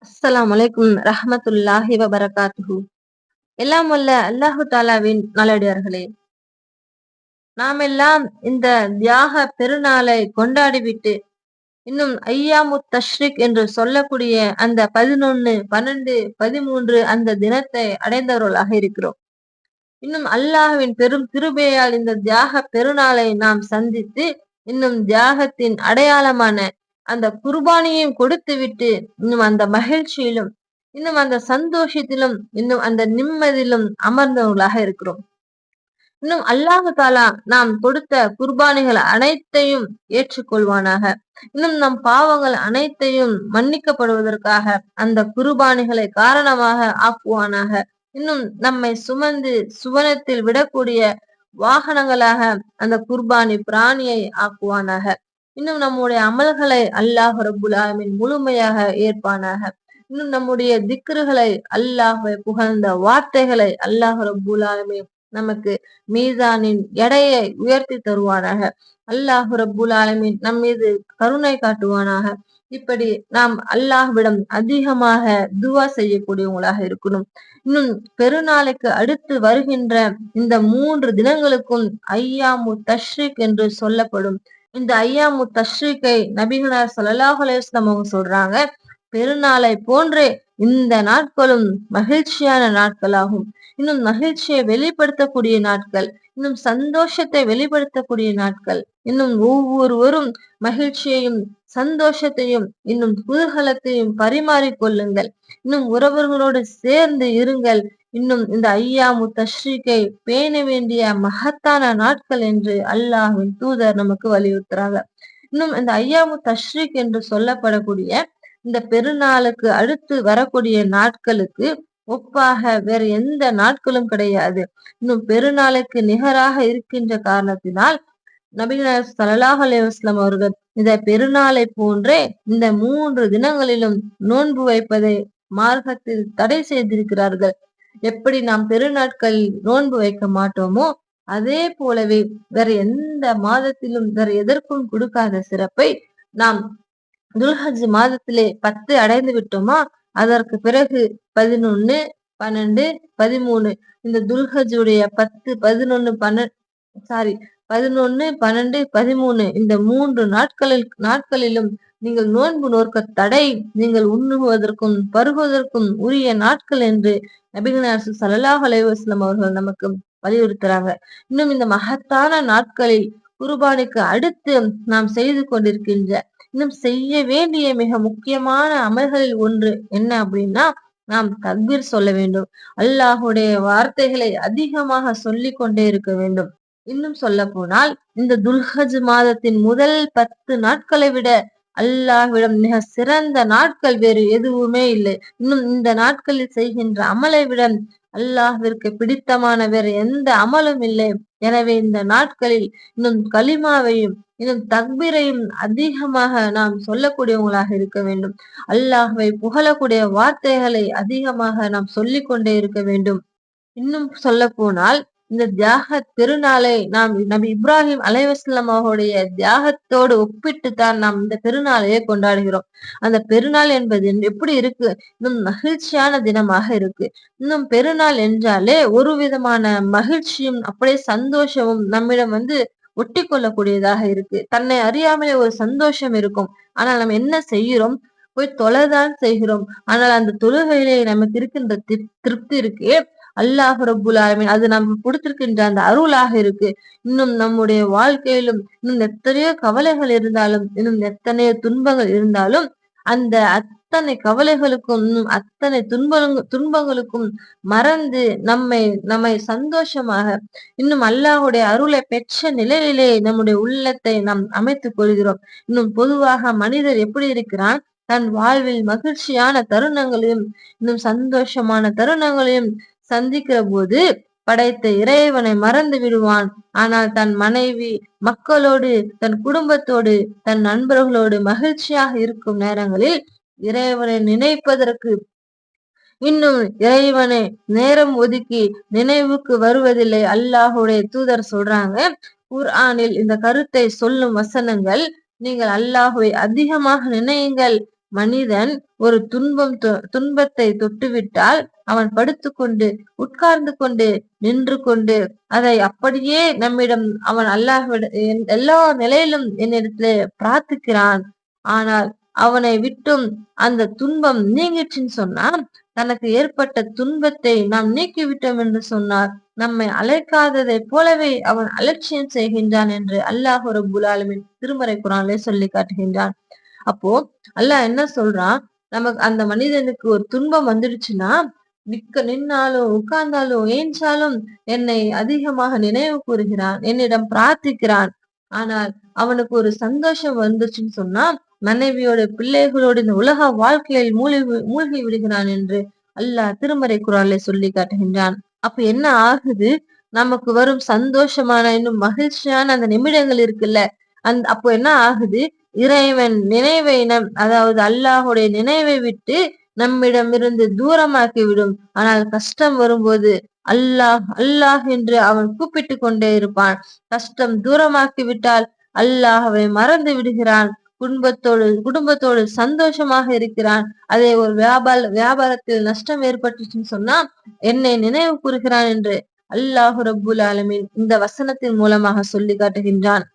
அஸ்ஸலாமு அலைக்கும் ரஹ்மத்துல்லாஹி வபரகாத்துஹு. எல்லாம் வல்ல அல்லாஹு தாலாவின் நல்லடியார்களே, நாம் எல்லாம் இந்த தியாக பெருநாளை கொண்டாடிவிட்டு இன்னும் ஐயாமு தஷ்ரிக் என்று சொல்லக்கூடிய அந்த 11, 12, 13 அந்த தினத்தை அடைந்தவர்களாக இருக்கிறோம். இன்னும் அல்லாஹ்வின் பெரும் கிருபையால் இந்த தியாக பெருநாளை நாம் சந்தித்து இன்னும் தியாகத்தின் அடையாளமான அந்த குர்பானியையும் கொடுத்துவிட்டு இன்னும் அந்த மகிழ்ச்சியிலும் இன்னும் அந்த சந்தோஷத்திலும் இன்னும் அந்த நிம்மதியிலும் அமர்ந்தவர்களாக இருக்கிறோம். இன்னும் அல்லாஹு தாலா நாம் கொடுத்த குர்பானிகள் அனைத்தையும் ஏற்றுக்கொள்வானாக. இன்னும் நம் பாவங்கள் அனைத்தையும் மன்னிக்கப்படுவதற்காக அந்த குர்பானிகளை காரணமாக ஆக்குவானாக. இன்னும் நம்மை சுமந்து சுவனத்தில் விடக்கூடிய வாகனங்களாக அந்த குர்பானி பிராணியை ஆக்குவானாக. இன்னும் நம்முடைய அமல்களை அல்லாஹ் ரப்புல் ஆலமீன் முழுமையாக ஏற்பானாக. இன்னும் நம்முடைய திக்ருகளை அல்லாஹ்வை புகழ்ந்த வார்த்தைகளை அல்லாஹ் ரப்புல் ஆலமீன் நமக்கு மீதானின் எடையை உயர்த்தி தருவானாக. அல்லாஹ் ரப்புல் ஆலமீன் நம் மீது கருணை காட்டுவானாக. இப்படி நாம் அல்லாஹ்விடம் அதிகமாக துவா செய்யக்கூடியவங்களாக இருக்கணும். இன்னும் பெருநாளுக்கு அடுத்து வருகின்ற இந்த 3 தினங்களுக்கும் ஐயாமு தஷ்ரிக் என்று சொல்லப்படும். இந்த ஐயாமு தஷ்ரிக்கை நபிகளார் ஸல்லல்லாஹு அலைஹி வஸல்லம் அவங்க சொல்றாங்க, பெருநாளை போன்றே இந்த நாட்களும் மகிழ்ச்சியான நாட்களாகும். இன்னும் மகிழ்ச்சியை வெளிப்படுத்தக்கூடிய நாட்கள், இன்னும் சந்தோஷத்தை வெளிப்படுத்தக்கூடிய நாட்கள். இன்னும் ஒவ்வொருவரும் மகிழ்ச்சியையும் சந்தோஷத்தையும் இன்னும் குதூகலத்தையும் பரிமாறிக் கொள்ளுங்கள். இன்னும் உறவர்களோடு சேர்ந்து இருங்கள். இன்னும் இந்த ஐயாமு தஷ்ரீக்கை பேண வேண்டிய மகத்தான நாட்கள் என்று அல்லாஹ்வின் தூதர் நமக்கு வலியுறுத்துறாங்க. இன்னும் இந்த ஐயாமு தஷ்ரீக் என்று சொல்லப்படக்கூடிய இந்த பெருநாளுக்கு அடுத்து வரக்கூடிய நாட்களுக்கு ஒப்பாக வேற எந்த நாட்களும் கிடையாது. இன்னும் பெருநாளுக்கு நிகராக இருக்கின்ற காரணத்தினால் நபிகள் ஸல்லல்லாஹு அலைஹி வஸல்லம் அவர்கள் இந்த பெருநாளை போன்றே இந்த 3 தினங்களிலும் நோன்பு வைப்பதை மார்க்கத்தில் தடை செய்திருக்கிறார்கள். எப்படி நாம் பெருநாட்களில் நோன்பு வைக்க மாட்டோமோ அதே போலவே வேற எந்த மாதத்திலும் வேற எதற்கும் கொடுக்காத சிறப்பை நாம் துல்ஹஜ் மாதத்திலே 10 அடைந்து விட்டோமா, அதற்கு பிறகு 11, 12, 13 இந்த துல்ஹஜ்ஜுடைய 10, 11, 12, 13 இந்த 3 நாட்களிலும் நீங்கள் நோன்பு நோற்க தடை. நீங்கள் உண்ணுவதற்கும் பருகுவதற்கும் உரிய நாட்கள் என்று நபிகள் ஸல்லல்லாஹு அலைஹி வஸல்லம் அவர்கள் நமக்கு வலியுறுத்துறாங்க. இன்னும் இந்த மகத்தான நாட்களில் குர்பானிக்கு அடுத்து நாம் செய்து கொண்டிருக்கின்ற இன்னும் செய்ய வேண்டிய மிக முக்கியமான அமல்களில் ஒன்று என்ன அப்படின்னா, நாம் தக்பீர் சொல்ல வேண்டும். அல்லாஹுடைய வார்த்தைகளை அதிகமாக சொல்லிக் கொண்டே இருக்க வேண்டும். இன்னும் சொல்ல போனால் இந்த துல்ஹஜ் மாதத்தின் முதல் 10 நாட்களை விட அல்லாஹ்விடம் மிக சிறந்த நாட்கள் வேறு எதுவுமே இல்லை. இன்னும் இந்த நாட்களில் செய்கின்ற அமலை விட அல்லாஹ்விற்கு பிடித்தமான வேற எந்த அமலும் இல்லை. எனவே இந்த நாட்களில் இன்னும் கலிமாவையும் இன்னும் தக்பீரையும் அதிகமாக நாம் சொல்லக்கூடியவங்களாக இருக்க வேண்டும். அல்லாஹ்வை புகழக்கூடிய வார்த்தைகளை அதிகமாக நாம் சொல்லிக் கொண்டே இருக்க வேண்டும். இன்னும் சொல்ல போனால் இந்த தியாக திருநாளை நாம் நபி இப்ராஹிம் அலைஹிஸ்ஸலாம் அவர்களுடைய தியாகத்தோடு ஒப்பிட்டுத்தான் நாம் இந்த பெருநாளையே கொண்டாடுகிறோம். அந்த பெருநாள் என்பது எப்படி இருக்கு? இன்னும் மகிழ்ச்சியான தினமாக இருக்கு. இன்னும் பெருநாள் என்றாலே ஒரு விதமான மகிழ்ச்சியும் அப்படியே சந்தோஷமும் நம்மிடம் ஒட்டி கொள்ளக்கூடியதாக இருக்கு. தன்னை அறியாமலே ஒரு சந்தோஷம் இருக்கும். ஆனால் நம்ம என்ன செய்கிறோம்? போய் தொழதான் செய்கிறோம். ஆனால் அந்த தொழுகையிலே நமக்கு இருக்கின்ற திருப்தி இருக்கே, அல்லாஹ் ரப்புல் ஆலமீன் அது நமக்கு கொடுத்திருக்கின்ற அந்த அருளாக இருக்கு. இன்னும் நம்முடைய வாழ்க்கையிலும் இன்னும் எத்தனையோ கவலைகள் இருந்தாலும் இன்னும் எத்தனையோ துன்பங்கள் இருந்தாலும் அந்த அத்தனை கவலைகளுக்கும் இன்னும் அத்தனை துன்பங்களுக்கும் மறந்து நம்மை சந்தோஷமாக இன்னும் அல்லாஹுடைய அருளை பெற்ற நிலையிலே நம்முடைய உள்ளத்தை நாம் அமைத்துக் கொள்கிறோம். இன்னும் பொதுவாக மனிதர் எப்படி இருக்கிறான்? தன் வாழ்வில் மகிழ்ச்சியான தருணங்களையும் இன்னும் சந்தோஷமான தருணங்களையும் சந்திக்கிற போது படைத்த இறைவனை மறந்து விடுவான். ஆனால் தன் மனைவி, மக்களோடு, தன் குடும்பத்தோடு, தன் நண்பர்களோடு மகிழ்ச்சியாக இருக்கும் நேரங்களில் இறைவனை நினைப்பதற்கு இன்னும் இறைவனை நேரம் ஒதுக்கி நினைவுக்கு வருவதில்லை. அல்லாஹுடைய தூதர் சொல்றாங்க, குர்ஆனில் இந்த கருத்தை சொல்லும் வசனங்கள், நீங்கள் அல்லாஹுவை அதிகமாக நினையுங்கள், மனிதன் ஒரு துன்பத்தை தொட்டுவிட்டால் அவன் படுத்துக்கொண்டு, உட்கார்ந்து கொண்டு, நின்று கொண்டு அதை அப்படியே நம்மிடம் அவன் அல்லாஹ்விட எல்லா நிலையிலும் என்னிடத்திலே பிரார்த்திக்கிறான். ஆனால் அவனை விட்டும் அந்த துன்பம் நீங்கிச்சுன்னு சொன்னா, தனக்கு ஏற்பட்ட துன்பத்தை நாம் நீக்கிவிட்டோம் என்று சொன்னார், நம்மை அழைக்காததை போலவே அவன் அலட்சியம் செய்கின்றான் என்று அல்லாஹ் ரப்புல் ஆலமீன் திருமறை குர்ஆனிலே சொல்லி காட்டுகின்றான். அப்போ அல்லாஹ் என்ன சொல்றான், நமக்கு அந்த மனிதனுக்கு ஒரு துன்பம் வந்துடுச்சுன்னா, நின்னாலும், உட்கார்ந்தாலும், ஏஞ்சாலும் என்னை அதிகமாக நினைவு கூறுகிறான், என்னிடம் பிரார்த்திக்கிறான். ஆனால் அவனுக்கு ஒரு சந்தோஷம் வந்துச்சுன்னு சொன்னா, மனைவியோட பிள்ளைகளோடு இந்த உலக வாழ்க்கையில் மூழ்கி விடுகிறான் என்று அல்லாஹ் திருமறை குர்ஆனிலே சொல்லி காட்டுகின்றான். அப்ப என்ன ஆகுது, நமக்கு வரும் சந்தோஷமான இன்னும் மகிழ்ச்சியான அந்த நிமிடங்கள் இருக்குல்ல, அப்போ என்ன ஆகுது, இறைவன் நினைவை அதாவது அல்லாஹுடைய நினைவை விட்டு நம்மிடமிருந்து தூரமாக்கி விடும். ஆனால் கஷ்டம் வரும்போது அல்லாஹ் அல்லாஹ் என்று அவன் கூப்பிட்டு கொண்டே இருப்பான். கஷ்டம் தூரமாக்கி விட்டால் அல்லாஹ்வை மறந்து விடுகிறான். குடும்பத்தோடு சந்தோஷமாக இருக்கிறான். அதே ஒரு வியாபாரத்தில் நஷ்டம் ஏற்பட்டுச்சுன்னு சொன்னா என்னை நினைவு கூறுகிறான் என்று அல்லாஹ் ரப்புல் ஆலமீன் இந்த வசனத்தின் மூலமாக சொல்லி காட்டுகின்றான்.